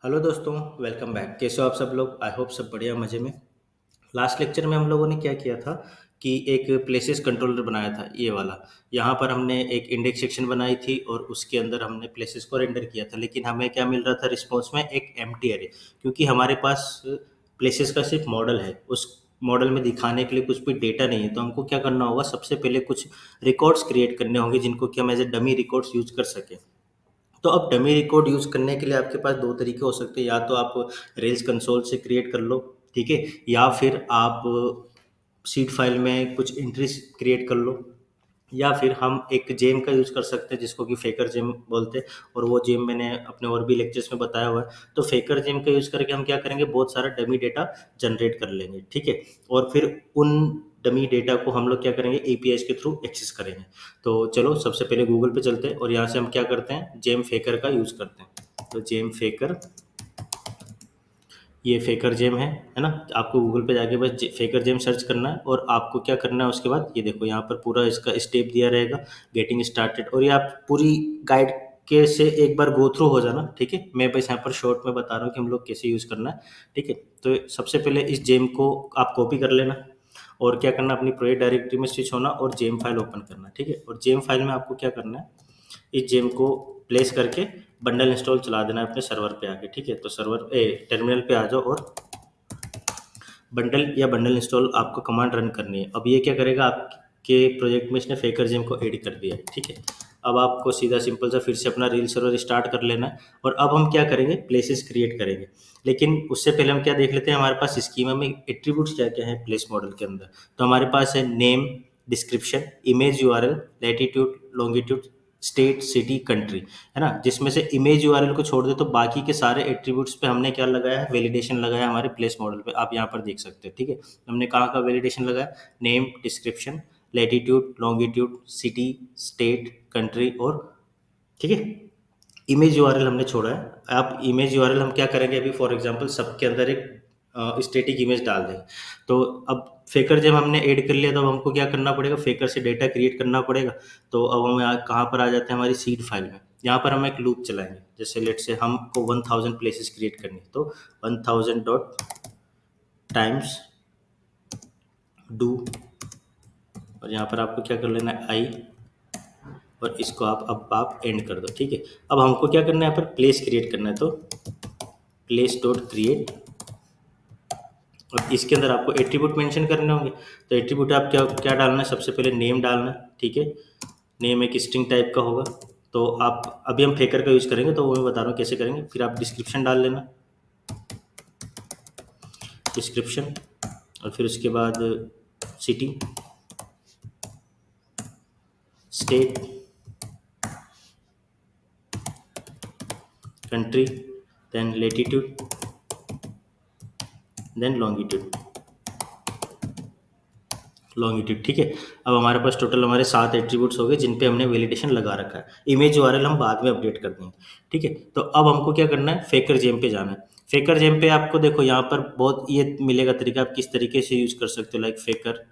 Hello दोस्तों, welcome back. कैसे हो आप सब लोग? आई होप सब बढ़िया मज़े में। लास्ट लेक्चर में हम लोगों ने क्या किया था कि एक प्लेसेस कंट्रोलर बनाया था, ये वाला। यहाँ पर हमने एक इंडेक्स सेक्शन बनाई थी और उसके अंदर हमने प्लेसेस को रेंडर किया था, लेकिन हमें क्या मिल रहा था रिस्पॉन्स में? एक एम्प्टी एरे। क्योंकि हमारे पास प्लेसेस का सिर्फ मॉडल है, उस मॉडल में दिखाने के लिए कुछ भी डेटा नहीं है। तो हमको क्या करना होगा, सबसे पहले कुछ रिकॉर्ड्स क्रिएट करने होंगे जिनको कि हम as a dummy records use कर सकें। तो अब डमी रिकॉर्ड यूज़ करने के लिए आपके पास 2 तरीके हो सकते हैं। या तो आप रेल्स कंसोल से क्रिएट कर लो, ठीक है? या फिर आप शीट फाइल में कुछ एंट्रीज़ क्रिएट कर लो, या फिर हम एक जेम का यूज़ कर सकते हैं जिसको कि फेकर जेम बोलते हैं। और वो जेम मैंने अपने और भी लेक्चर्स में बताया हुआ है। तो फेकर जेम का यूज़ करके हम क्या करेंगे, बहुत सारा डमी डेटा जनरेट कर लेंगे, ठीक है? और फिर उन डमी डेटा को हम लोग क्या करेंगे, एपीआईज़ के थ्रू एक्सेस करेंगे। तो चलो सबसे पहले गूगल पे चलते हैं और यहाँ से हम क्या करते हैं, जेम फेकर का यूज़ करते हैं। तो जेम फेकर, ये फेकर जेम है ना? आपको गूगल पे जाके बस फेकर जेम सर्च करना है और आपको क्या करना है उसके बाद, ये देखो यहाँ पर पूरा इसका स्टेप दिया रहेगा, गेटिंग स्टार्टेड। और ये आप पूरी गाइड के से एक बार गो थ्रू हो जाना, ठीक है? मैं बस यहाँ पर शॉर्ट में बता रहा हूँ कि हम लोग कैसे यूज़ करना है, ठीक है? तो सबसे पहले इस जेम को आप कॉपी कर लेना और क्या करना, अपनी प्रोजेक्ट डायरेक्टरी में स्विच होना और जेम फाइल ओपन करना, ठीक है? और जेम फाइल में आपको क्या करना है, इस जेम को प्लेस करके बंडल इंस्टॉल चला देना है अपने सर्वर पे आके, ठीक है? तो सर्वर टर्मिनल पे आ जाओ और बंडल या बंडल इंस्टॉल आपको कमांड रन करनी है। अब ये क्या करेगा, आपके प्रोजेक्ट में इसने फेकर जेम को ऐड कर दिया है, ठीक है? अब आपको सीधा सिंपल सा फिर से अपना रील सर्वर स्टार्ट कर लेना है और अब हम क्या करेंगे, प्लेसेस क्रिएट करेंगे। लेकिन उससे पहले हम क्या देख लेते हैं, हमारे पास स्कीमा में एट्रीब्यूट्स क्या क्या है प्लेस मॉडल के अंदर। तो हमारे पास है name, description, image URL, latitude, longitude, state, city, country, है ना? जिसमें से इमेज यूआरएल को छोड़ दे तो बाकी के सारे एट्रीब्यूट्स पे हमने क्या लगाया है, वैलिडेशन लगाया है हमारे प्लेस मॉडल पे। आप यहाँ पर देख सकते हो, ठीक है? हमने कहाँ का वैलिडेशन लगाया, name, description, latitude, longitude, city, state, country और, ठीक है, इमेज यूआरएल हमने छोड़ा है। आप इमेज यूआरएल हम क्या करेंगे, अभी फॉर एग्जांपल सबके अंदर एक स्टैटिक इमेज डाल दें। तो अब फेकर जब हमने ऐड कर लिया तो अब हमको क्या करना पड़ेगा, फेकर से डेटा क्रिएट करना पड़ेगा। तो अब हम यहाँ कहाँ पर आ जाते हैं, हमारी सीड फाइल में। यहाँ पर हम एक लूप चलाएंगे, जैसे लेट से हमको 1000 प्लेसेस क्रिएट करनी है, तो 1000 डॉट टाइम्स डू, और यहाँ पर आपको क्या कर लेना है, आई, और इसको आप एंड कर दो, ठीक है? अब हमको क्या करना है, यहाँ पर प्लेस क्रिएट करना है। तो प्लेस डॉट क्रिएट, और इसके अंदर आपको एट्रीब्यूट मेंशन करने होंगे। तो एट्रीब्यूट आप क्या क्या डालना है, सबसे पहले नेम डालना है, ठीक है? नेम एक स्ट्रिंग टाइप का होगा। तो आप, अभी हम फेकर का यूज़ करेंगे तो वो मैं बता रहा हूँ कैसे करेंगे। फिर आप डिस्क्रिप्शन डाल लेना, डिस्क्रिप्शन, और फिर उसके बाद city, state, country, then latitude, then longitude, longitude, ठीक है? अब हमारे पास टोटल हमारे 7 एट्रीब्यूट्स हो गए जिन पे हमने वैलिडेशन लगा रखा है। इमेज यूआरएल हम बाद में अपडेट कर देंगे, ठीक है? तो अब हमको क्या करना है, फेकर जेम पे जाना है। फेकर जेम पे आपको देखो यहाँ पर बहुत ये मिलेगा तरीका, आप किस तरीके से यूज़ कर सकते हो। लाइक फेकर,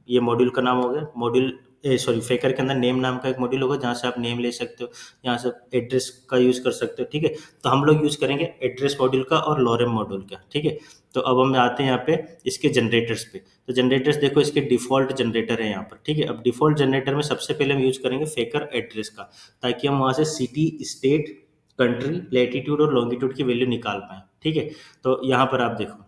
ये मॉड्यूल का नाम हो गया, मॉड्यूल सॉरी, फेकर के अंदर नेम नाम का एक मॉड्यूल होगा जहाँ से आप नेम ले सकते हो, यहाँ से एड्रेस का यूज़ कर सकते हो, ठीक है? तो हम लोग यूज़ करेंगे एड्रेस मॉड्यूल का और लॉरेम मॉड्यूल का, ठीक है? तो अब हम आते हैं यहाँ पे इसके जनरेटर्स पे। तो जनरेटर्स देखो, इसके डिफ़ॉल्ट जनरेटर है यहाँ पर, ठीक है? अब डिफ़ॉल्ट जनरेटर में सबसे पहले हम यूज़ करेंगे फेकर एड्रेस का, ताकि हम वहाँ से सिटी, स्टेट, कंट्री, लैटिट्यूड और लॉन्गिट्यूड की वैल्यू निकाल पाएँ, ठीक है? तो यहाँ पर आप देखो,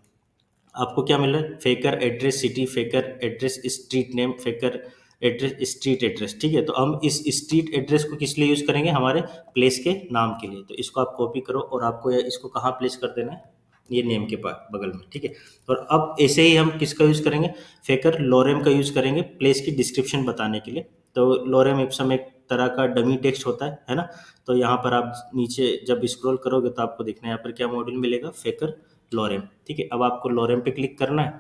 आपको क्या मिल रहा है, फेकर address city, फेकर address street name, फेकर address street address, ठीक है? तो हम इस स्ट्रीट एड्रेस को किस लिए यूज़ करेंगे, हमारे प्लेस के नाम के लिए। तो इसको आप कॉपी करो और आपको इसको कहाँ प्लेस कर देना है, ये नेम के पास बगल में, ठीक है? और अब ऐसे ही हम किसका यूज़ करेंगे, फेकर लोरेम का यूज़ करेंगे प्लेस की डिस्क्रिप्शन बताने के लिए। तो लोरेम इप्सम एक तरह का डमी टेक्स्ट होता है ना? तो यहाँ पर आप नीचे जब स्क्रॉल करोगे तो आपको देखना है यहाँ पर क्या मॉड्यूल मिलेगा, फेकर लोरेम, ठीक है? अब आपको लोरेम पे क्लिक करना है,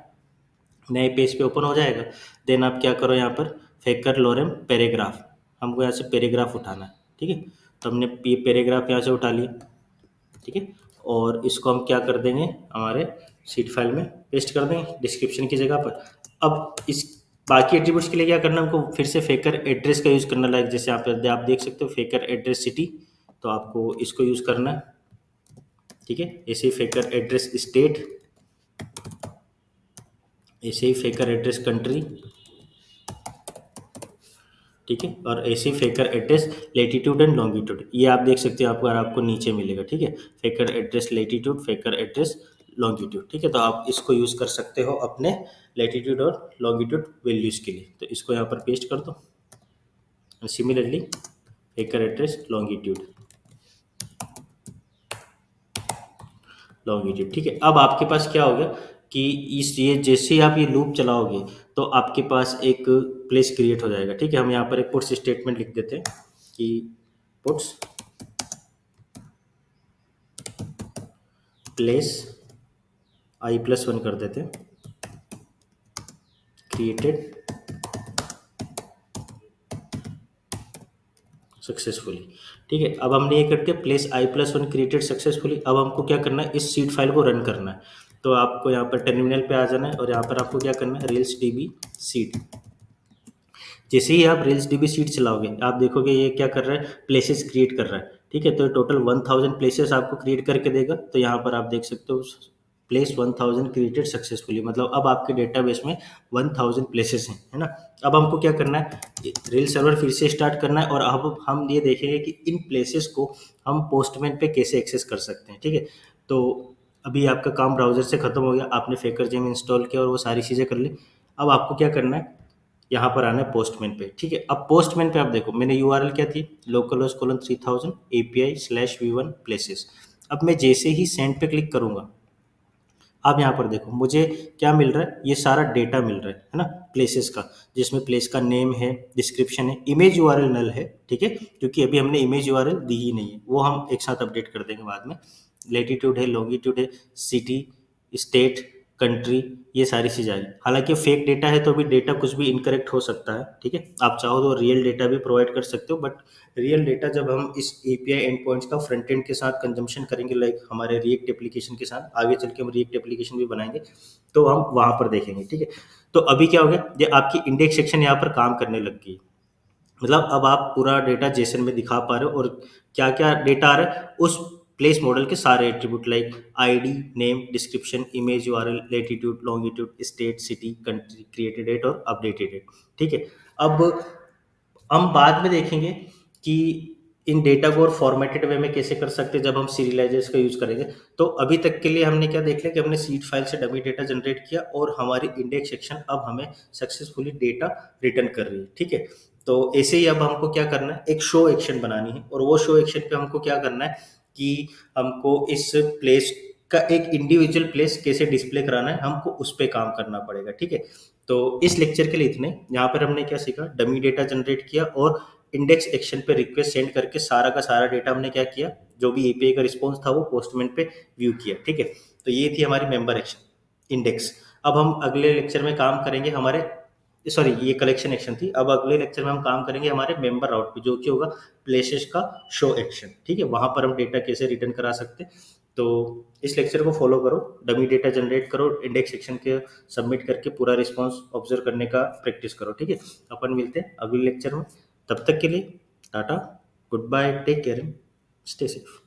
नए पेज पे ओपन हो जाएगा। देन आप क्या करो, यहाँ पर फेकर लोरेम पैराग्राफ, हमको यहाँ से पैराग्राफ उठाना है, ठीक है? तो हमने ये पैराग्राफ यहाँ से उठा लिया, ठीक है? और इसको हम क्या कर देंगे, हमारे शीट फाइल में पेस्ट कर देंगे डिस्क्रिप्शन की जगह पर। अब इस बाकी एट्रीब्यूट्स के लिए क्या करना है, हमको फिर से फेकर एड्रेस का यूज़ करना। लाइक जैसे आप देख सकते हो फेकर एड्रेस सिटी, तो आपको इसको यूज़ करना है, ठीक है। ऐसे ही फेकर एड्रेस स्टेट, ऐसे ही फेकर एड्रेस कंट्री, ठीक है। और ऐसे ही faker address latitude and longitude, ये आप देख सकते हो, आपको आपको नीचे मिलेगा, ठीक है। फेकर एड्रेस लेटीट्यूड, फेकर एड्रेस लॉन्गिट्यूड, ठीक है। तो आप इसको यूज़ कर सकते हो अपने लेटीट्यूड और लॉन्गिट्यूड वैल्यूज़ के लिए। तो इसको यहाँ पर पेस्ट कर दो। सिमिलरली फेकर एड्रेस लॉन्गिट्यूड, लॉन्गिट्यूड, ठीक है। अब आपके पास क्या हो गया कि इस ये जैसे ही आप ये लूप चलाओगे तो आपके पास एक प्लेस क्रिएट हो जाएगा, ठीक है। हम यहाँ पर एक पुट्स स्टेटमेंट लिख देते हैं कि पुट्स प्लेस i+1 कर देते हैं, क्रिएटेड सक्सेसफुली, ठीक है। अब हमने ये करके प्लेस i+1 क्रिएटेड सक्सेसफुली, अब हमको क्या करना है, इस सीड फाइल को रन करना है। तो आपको यहाँ पर टर्मिनल पे आ जाना है और यहाँ पर आपको क्या करना है, रेल्स db सीड। जैसे ही आप रेल्स db सीड चलाओगे आप देखोगे ये क्या कर रहा है, प्लेसेस क्रिएट कर रहा है, ठीक है। तो टोटल 1000 प्लेसेस आपको क्रिएट करके देगा। तो यहाँ पर आप देख सकते हो प्लेस 1000 क्रिएटेड सक्सेसफुली, मतलब अब आपके डेटाबेस में 1000 प्लेसेस हैं, है ना। अब हमको क्या करना है, रेल सर्वर फिर से स्टार्ट करना है और अब हम ये देखेंगे कि इन प्लेसेस को हम पोस्टमैन पे कैसे एक्सेस कर सकते हैं, ठीक है। तो अभी आपका काम ब्राउजर से खत्म हो गया, आपने फेकर जेम इंस्टॉल किया और वो सारी चीज़ें कर ली। अब आपको क्या करना है, यहाँ पर आना है पोस्टमैन पे, ठीक है। अब पोस्टमैन पे आप देखो मैंने यूआरएल क्या थी, localhost:3000 API/v1 प्लेसेस। अब मैं जैसे ही सेंड पे क्लिक करूंगा, आप यहाँ पर देखो मुझे क्या मिल रहा है, ये सारा डेटा मिल रहा है ना, प्लेसेस का, जिसमें प्लेस का नेम है, डिस्क्रिप्शन है, इमेज यूआरएल नल है, ठीक है, क्योंकि अभी हमने इमेज यूआरएल दी ही नहीं है, वो हम एक साथ अपडेट कर देंगे बाद में। लेटीट्यूड है, लॉन्गिट्यूड है, सिटी, स्टेट, कंट्री, ये सारी चीज़ें आ गई। हालांकि फेक डेटा है तो अभी डेटा कुछ भी इनकरेक्ट हो सकता है, ठीक है। आप चाहो तो रियल डेटा भी प्रोवाइड कर सकते हो, बट रियल डेटा जब हम इस एपीआई एंड पॉइंट्स का फ्रंट एंड के साथ कंजम्पशन करेंगे, लाइक हमारे रिएक्ट एप्लीकेशन के साथ, आगे चल के हम रिएक्ट एप्लीकेशन भी बनाएंगे, तो हम वहां पर देखेंगे, ठीक है। तो अभी क्या हो गया, ये आपकी इंडेक्स सेक्शन यहाँ पर काम करने लग गई, मतलब अब आप पूरा डेटा जेसन में दिखा पा रहे हो और क्या क्या डेटा आ रहा है, उस प्लेस मॉडल के सारे attribute like ID, name, description, image URL, latitude, longitude, state, city, country, created date और अपडेटेड डेट, ठीक है। अब हम बाद में देखेंगे कि इन डेटा को और फॉर्मेटेड वे में कैसे कर सकते हैं जब हम सीरियलाइजर्स का यूज करेंगे। तो अभी तक के लिए हमने क्या देख लिया कि हमने सीड फाइल से डमी डेटा जनरेट किया और हमारी इंडेक्स सेक्शन अब हमें सक्सेसफुली डेटा रिटर्न कर रही है, ठीक है। तो ऐसे ही अब हमको क्या करना है, एक शो एक्शन बनानी है और वो शो एक्शन पे हमको क्या करना है कि हमको इस प्लेस का एक इंडिविजुअल प्लेस कैसे डिस्प्ले कराना है, हमको उस पर काम करना पड़ेगा, ठीक है। तो इस लेक्चर के लिए इतने, यहाँ पर हमने क्या सीखा, डमी डेटा जनरेट किया और इंडेक्स एक्शन पे रिक्वेस्ट सेंड करके सारा का सारा डेटा हमने क्या किया, जो भी एपीआई का रिस्पॉन्स था वो पोस्टमैन पे व्यू किया, ठीक है। तो ये थी हमारी मेंबर एक्शन इंडेक्स। अब हम अगले लेक्चर में काम करेंगे हमारे, सॉरी ये कलेक्शन एक्शन थी, अब अगले लेक्चर में हम काम करेंगे हमारे मेंबर राउट पे, जो कि होगा प्लेसेस का शो एक्शन, ठीक है। वहां पर हम डेटा कैसे रिटर्न करा सकते हैं। तो इस लेक्चर को फॉलो करो, डमी डेटा जनरेट करो, इंडेक्स सेक्शन के सबमिट करके पूरा रिस्पॉन्स ऑब्जर्व करने का प्रैक्टिस करो, ठीक है। अपन मिलते हैं अगले लेक्चर में, तब तक के लिए tata, goodbye, take care, stay safe.